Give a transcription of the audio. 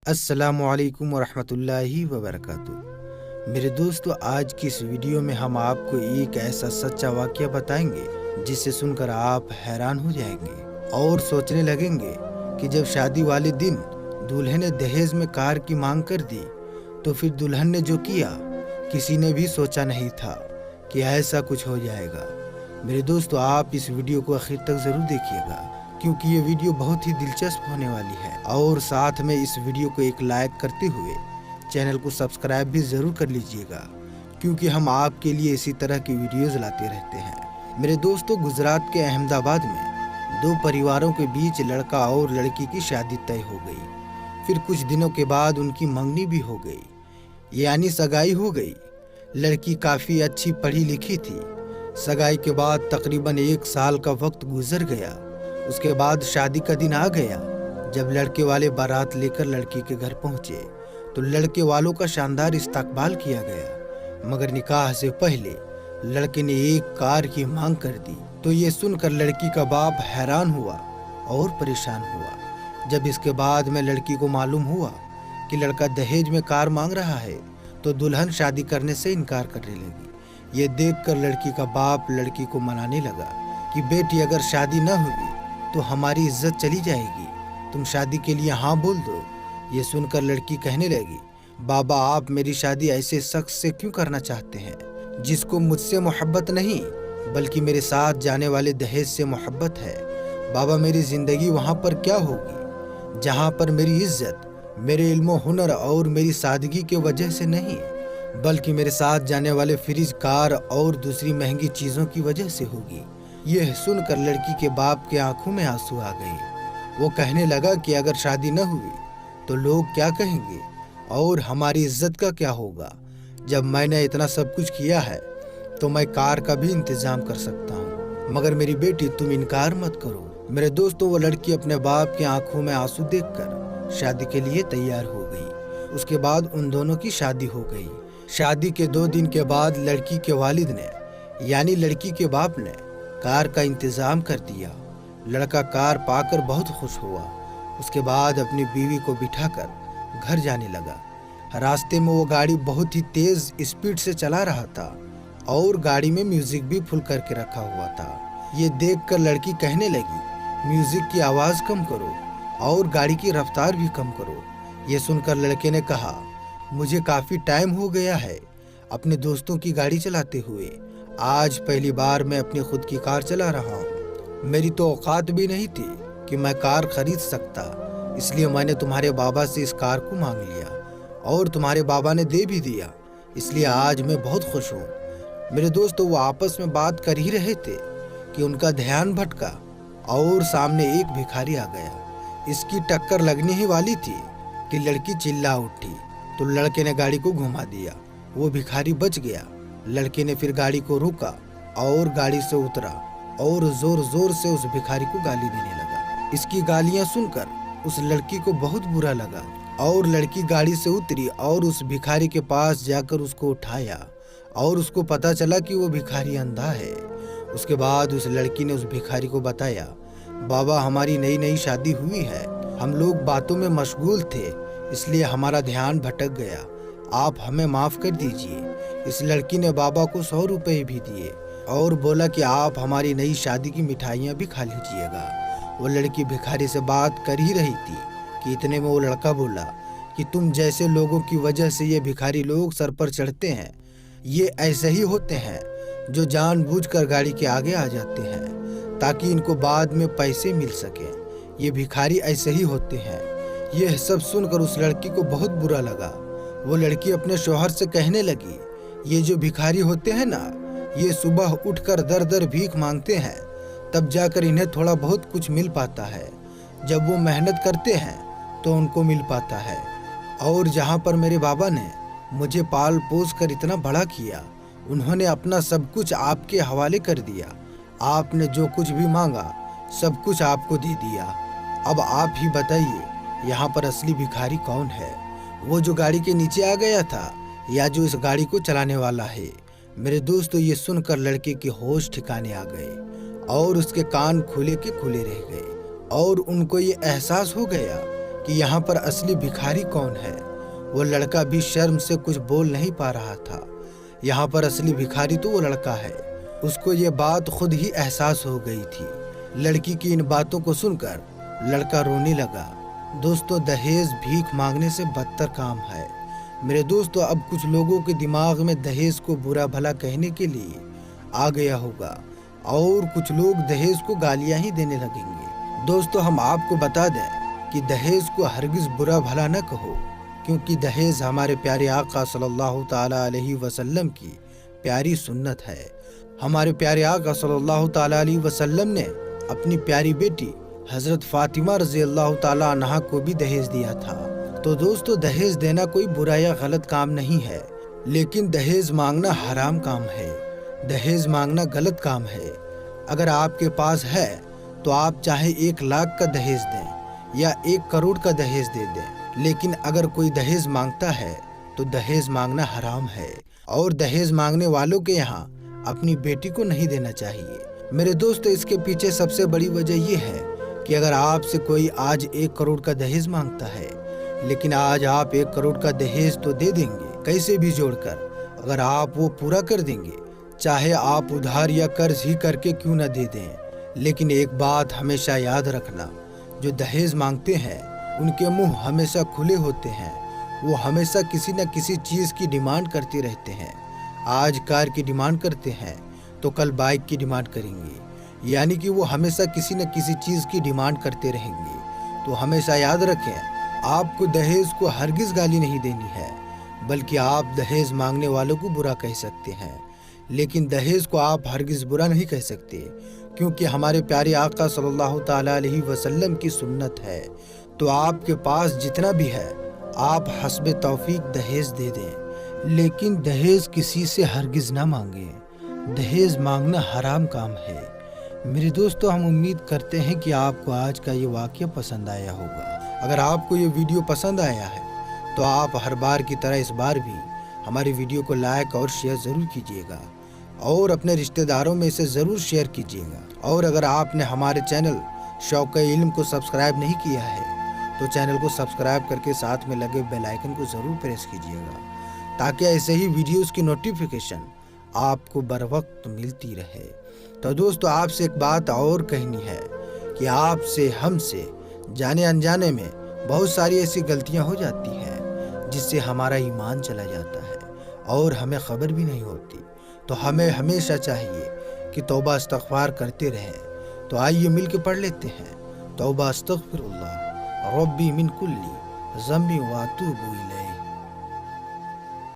अस्सलामुअलैकुम वरहमतुल्लाहि वबरकातुहू। मेरे दोस्तों, आज की इस वीडियो में हम आपको एक ऐसा सच्चा वाक़या बताएंगे जिसे सुनकर आप हैरान हो जाएंगे और सोचने लगेंगे कि जब शादी वाले दिन दूल्हे ने दहेज में कार की मांग कर दी तो फिर दुल्हन ने जो किया किसी ने भी सोचा नहीं था कि ऐसा कुछ हो जाएगा। मेरे दोस्तों, आप इस वीडियो को आखिर तक ज़रूर देखिएगा क्योंकि ये वीडियो बहुत ही दिलचस्प होने वाली है। और साथ में इस वीडियो को एक लाइक करते हुए चैनल को सब्सक्राइब भी ज़रूर कर लीजिएगा क्योंकि हम आपके लिए इसी तरह की वीडियोज़ लाते रहते हैं। मेरे दोस्तों, गुजरात के अहमदाबाद में दो परिवारों के बीच लड़का और लड़की की शादी तय हो गई। फिर कुछ दिनों के बाद उनकी मंगनी भी हो गई, यानी सगाई हो गई। लड़की काफ़ी अच्छी पढ़ी लिखी थी। सगाई के बाद तकरीबन 1 साल का वक्त गुजर गया। उसके बाद शादी का दिन आ गया। जब लड़के वाले बारात लेकर लड़की के घर पहुंचे तो लड़के वालों का शानदार इस्तकबाल किया गया, मगर निकाह से पहले लड़के ने एक कार की मांग कर दी। तो ये सुनकर लड़की का बाप हैरान हुआ और परेशान हुआ। जब इसके बाद में लड़की को मालूम हुआ कि लड़का दहेज में कार मांग रहा है तो दुल्हन शादी करने से इनकार करने लगी। ये देखकर लड़की का बाप लड़की को मनाने लगा कि बेटी, अगर शादी न हुई तो हमारी इज्जत चली जाएगी, तुम शादी के लिए हाँ बोल दो। ये सुनकर लड़की कहने लगी, बाबा, आप मेरी शादी ऐसे शख्स से क्यों करना चाहते हैं जिसको मुझसे मोहब्बत नहीं बल्कि मेरे साथ जाने वाले दहेज से मोहब्बत है। बाबा, मेरी ज़िंदगी वहाँ पर क्या होगी जहाँ पर मेरी इज्जत मेरे इल्म हुनर और मेरी सादगी के वजह से नहीं बल्कि मेरे साथ जाने वाले फ्रिज, कार और दूसरी महंगी चीज़ों की वजह से होगी। यह सुनकर लड़की के बाप के आंखों में आंसू आ गए। वो कहने लगा कि अगर शादी न हुई तो लोग क्या कहेंगे और हमारी इज्जत का क्या होगा। जब मैंने इतना सब कुछ किया है तो मैं कार का भी इंतजाम कर सकता हूँ, मगर मेरी बेटी, तुम इनकार मत करो। मेरे दोस्तों, वो लड़की अपने बाप की आंखों में आंसू देखकर शादी के लिए तैयार हो गई। उसके बाद उन दोनों की शादी हो गई। शादी के 2 दिन के बाद लड़की के वालिद ने यानी लड़की के बाप ने कार का इंतजाम कर दिया। लड़का कार पाकर बहुत खुश हुआ। उसके बाद अपनी बीवी को बिठाकर घर जाने लगा। रास्ते में वो गाड़ी बहुत ही तेज स्पीड से चला रहा था और गाड़ी में म्यूजिक भी फुल करके रखा हुआ था। ये देखकर लड़की कहने लगी, म्यूजिक की आवाज़ कम करो और गाड़ी की रफ्तार भी कम करो। ये सुनकर लड़के ने कहा, मुझे काफ़ी टाइम हो गया है अपने दोस्तों की गाड़ी चलाते हुए। आज पहली बार मैं अपनी खुद की कार चला रहा हूँ। मेरी तो औकात भी नहीं थी कि मैं कार खरीद सकता, इसलिए मैंने तुम्हारे बाबा से इस कार को मांग लिया और तुम्हारे बाबा ने दे भी दिया, इसलिए आज मैं बहुत खुश हूँ। मेरे दोस्तों, वो आपस में बात कर ही रहे थे कि उनका ध्यान भटका और सामने एक भिखारी आ गया। इसकी टक्कर लगने ही वाली थी कि लड़की चिल्ला उठी तो लड़के ने गाड़ी को घुमा दिया। वो भिखारी बच गया। लड़के ने फिर गाड़ी को रोका और गाड़ी से उतरा और जोर जोर से उस भिखारी को गाली देने लगा। इसकी गालियां सुनकर उस लड़की को बहुत बुरा लगा और लड़की गाड़ी से उतरी और उस भिखारी के पास जाकर उसको उठाया और उसको पता चला कि वो भिखारी अंधा है। उसके बाद उस लड़की ने उस भिखारी को बताया, बाबा, हमारी नई नई शादी हुई है, हम लोग बातों में मशगूल थे इसलिए हमारा ध्यान भटक गया, आप हमें माफ़ कर दीजिए। इस लड़की ने बाबा को 100 रुपये भी दिए और बोला कि आप हमारी नई शादी की मिठाइयाँ भी खा लीजिएगा। वो लड़की भिखारी से बात कर ही रही थी कि इतने में वो लड़का बोला कि तुम जैसे लोगों की वजह से ये भिखारी लोग सर पर चढ़ते हैं। ये ऐसे ही होते हैं जो जानबूझकर गाड़ी के आगे आ जाते हैं ताकि इनको बाद में पैसे मिल सके। ये भिखारी ऐसे ही होते हैं। यह सब सुनकर उस लड़की को बहुत बुरा लगा। वो लड़की अपने शौहर से कहने लगी, ये जो भिखारी होते हैं ना, ये सुबह उठकर दर दर भीख मांगते हैं, तब जाकर इन्हें थोड़ा बहुत कुछ मिल पाता है। जब वो मेहनत करते हैं तो उनको मिल पाता है। और जहाँ पर मेरे बाबा ने मुझे पाल पोस कर इतना बड़ा किया, उन्होंने अपना सब कुछ आपके हवाले कर दिया। आपने जो कुछ भी मांगा सब कुछ आपको दे दिया। अब आप ही बताइए, यहाँ पर असली भिखारी कौन है? वो जो गाड़ी के नीचे आ गया था या जो इस गाड़ी को चलाने वाला है? मेरे दोस्तों, ये सुनकर लड़के के होश ठिकाने आ गए और उसके कान खुले के खुले रह गए और उनको ये एहसास हो गया کہ یہاں پر اصلی بھکاری کون ہے۔ وہ لڑکا بھی شرم سے کچھ بول نہیں پا رہا تھا۔ یہاں پر اصلی بھکاری تو وہ لڑکا ہے۔ اس کو یہ بات خود ہی احساس ہو گئی تھی۔ لڑکی کی ان باتوں کو سن کر لڑکا رونے لگا۔ دوستو، دہیز بھیک مانگنے سے بدتر کام ہے۔ میرے دوستو، اب کچھ لوگوں کے دماغ میں دہیز کو برا بھلا کہنے کے لیے آ گیا ہوگا اور کچھ لوگ دہیز کو گالیاں ہی دینے لگیں گے۔ دوستو، ہم آپ کو بتا دیں کہ دہیز کو ہرگز برا بھلا نہ کہو، کیونکہ دہیز ہمارے پیارے آقا صلی اللہ تعالیٰ علیہ وسلم کی پیاری سنت ہے۔ ہمارے پیارے آقا صلی اللہ تعالیٰ علیہ وسلم نے اپنی پیاری بیٹی حضرت فاطمہ رضی اللہ تعالیٰ عنہا کو بھی دہیز دیا تھا۔ تو دوستو، دہیز دینا کوئی برا یا غلط کام نہیں ہے، لیکن دہیز مانگنا حرام کام ہے۔ دہیز مانگنا غلط کام ہے۔ اگر آپ کے پاس ہے تو آپ چاہے 1 لاکھ کا دہیز دیں یا 1 کروڑ کا دہیز دے دیں، لیکن اگر کوئی دہیز مانگتا ہے تو دہیز مانگنا حرام ہے، اور دہیز مانگنے والوں کے یہاں اپنی بیٹی کو نہیں دینا چاہیے۔ میرے دوستو، اس کے پیچھے سب سے بڑی وجہ یہ ہے کہ اگر آپ سے کوئی آج 1 کروڑ کا دہیز مانگتا ہے، لیکن آج آپ 1 کروڑ کا دہیز تو دے دیں گے کیسے بھی جوڑ کر، اگر آپ وہ پورا کر دیں گے، چاہے آپ ادھار یا قرض ہی کر کے کیوں نہ دے دیں، لیکن ایک بات ہمیشہ یاد رکھنا، جو دہیز مانگتے ہیں ان کے منہ ہمیشہ کھلے ہوتے ہیں۔ وہ ہمیشہ کسی نہ کسی چیز کی ڈیمانڈ کرتے رہتے ہیں۔ آج کار کی ڈیمانڈ کرتے ہیں تو کل بائک کی ڈیمانڈ کریں گے، یعنی کہ وہ ہمیشہ کسی نہ کسی چیز کی ڈیمانڈ کرتے رہیں گے۔ تو ہمیشہ یاد رکھیں، آپ کو دہیز کو ہرگز گالی نہیں دینی ہے، بلکہ آپ دہیز مانگنے والوں کو برا کہہ سکتے ہیں، لیکن دہیز کو آپ ہرگز برا نہیں کہہ سکتے، کیونکہ ہمارے پیارے آقا صلی اللہ تعالیٰ علیہ وسلم کی سنت ہے۔ تو آپ کے پاس جتنا بھی ہے آپ حسب توفیق دہیز دے دیں، لیکن دہیز کسی سے ہرگز نہ مانگیں۔ دہیز مانگنا حرام کام ہے۔ میرے دوستو، ہم امید کرتے ہیں کہ آپ کو آج کا یہ واقعہ پسند آیا ہوگا۔ اگر آپ کو یہ ویڈیو پسند آیا ہے تو آپ ہر بار کی طرح اس بار بھی ہماری ویڈیو کو لائک اور شیئر ضرور کیجیے گا، اور اپنے رشتہ داروں میں اسے ضرور شیئر کیجیے گا۔ اور اگر آپ نے ہمارے چینل شوق علم کو سبسکرائب نہیں کیا ہے تو چینل کو سبسکرائب کر کے ساتھ میں لگے بیل آئیکن کو ضرور پریس کیجیے گا، تاکہ ایسے ہی ویڈیوز کی نوٹیفیکیشن آپ کو بر وقت ملتی رہے۔ تو دوستو، آپ سے ایک بات اور کہنی ہے کہ آپ سے ہم سے جانے انجانے میں بہت ساری ایسی غلطیاں ہو جاتی ہیں جس سے ہمارا ایمان چلا جاتا ہے اور ہمیں خبر بھی نہیں ہوتی۔ تو ہمیں ہمیشہ چاہیے کہ توبہ استغفار کرتے رہیں۔ تو آئیے مل کے پڑھ لیتے ہیں۔ توبہ استغفر اللہ ربی من کلی ذنب واتوب الیہ۔